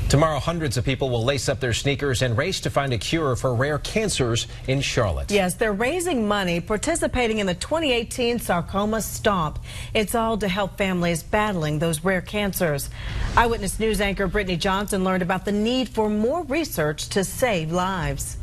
Tomorrow, hundreds of people will lace up their sneakers and race to find a cure for rare cancers in Charlotte. Yes, they're raising money, participating in the 2018 Sarcoma Stomp. It's all to help families battling those rare cancers. Eyewitness News anchor Brittany Johnson learned about the need for more research to save lives.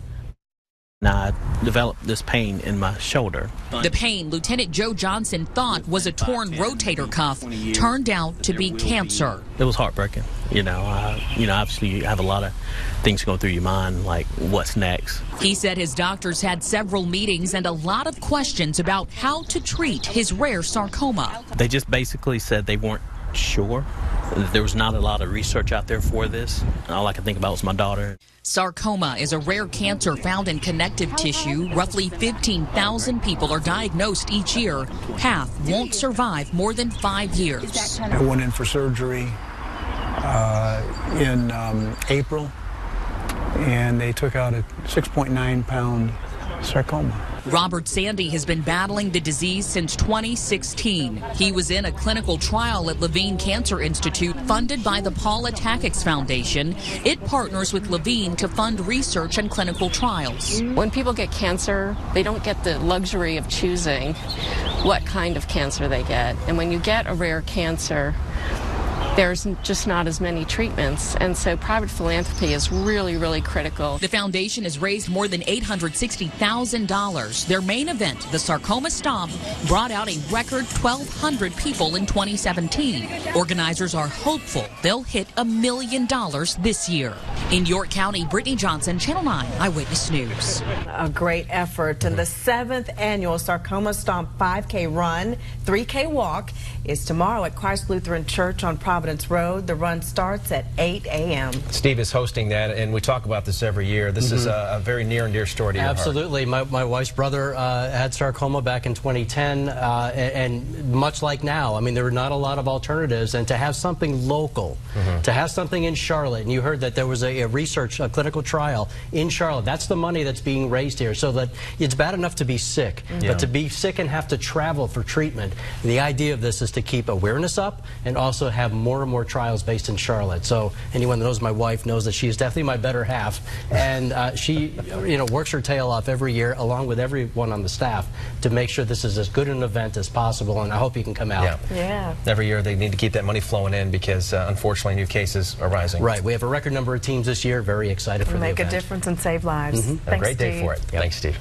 I developed this pain in my shoulder. The pain Lieutenant Joe Johnson thought was a torn rotator cuff turned out to be cancer. It was heartbreaking. Obviously you have a lot of things going through your mind, like what's next. He said his doctors had several meetings and a lot of questions about how to treat his rare sarcoma. They just basically said they weren't sure. There was not a lot of research out there for this. All I could think about was my daughter. Sarcoma is a rare cancer found in connective tissue. Roughly 15,000 people are diagnosed each year. Half won't survive more than 5 years. I went in for surgery in April, and they took out a 6.9-pound sarcoma. Robert Sandy has been battling the disease since 2016. He was in a clinical trial at Levine Cancer Institute funded by the Paula Takacs Foundation. It partners with Levine to fund research and clinical trials. When people get cancer, they don't get the luxury of choosing what kind of cancer they get. And when you get a rare cancer, there's just not as many treatments, and so private philanthropy is really, really critical. The foundation has raised more than $860,000. Their main event, the Sarcoma Stomp, brought out a record 1,200 people in 2017. Organizers are hopeful they'll hit $1 million this year. In York County, Brittany Johnson, Channel 9 Eyewitness News. A great effort, and the 7th annual Sarcoma Stomp 5K run, 3K walk is tomorrow at Christ Lutheran Church on Providence Road. The run starts at 8 a.m. Steve is hosting that, and we talk about this every year. This is a very near and dear story to your heart. Absolutely. My wife's brother had sarcoma back in 2010, and much like now, I mean, there were not a lot of alternatives, and to have something local, to have something in Charlotte, and you heard that there was a clinical trial in Charlotte. That's the money that's being raised here, so that it's bad enough to be sick, but to be sick and have to travel for treatment. The idea of this is to keep awareness up and also have more and more trials based in Charlotte. So anyone that knows my wife knows that she is definitely my better half, and she works her tail off every year along with everyone on the staff to make sure this is as good an event as possible, and I hope you can come out. Yeah. Every year they need to keep that money flowing in because unfortunately new cases are rising. Right. We have a record number of teams this year. Very excited for the event. Make a difference and save lives. A great day for it. Thanks, Steve.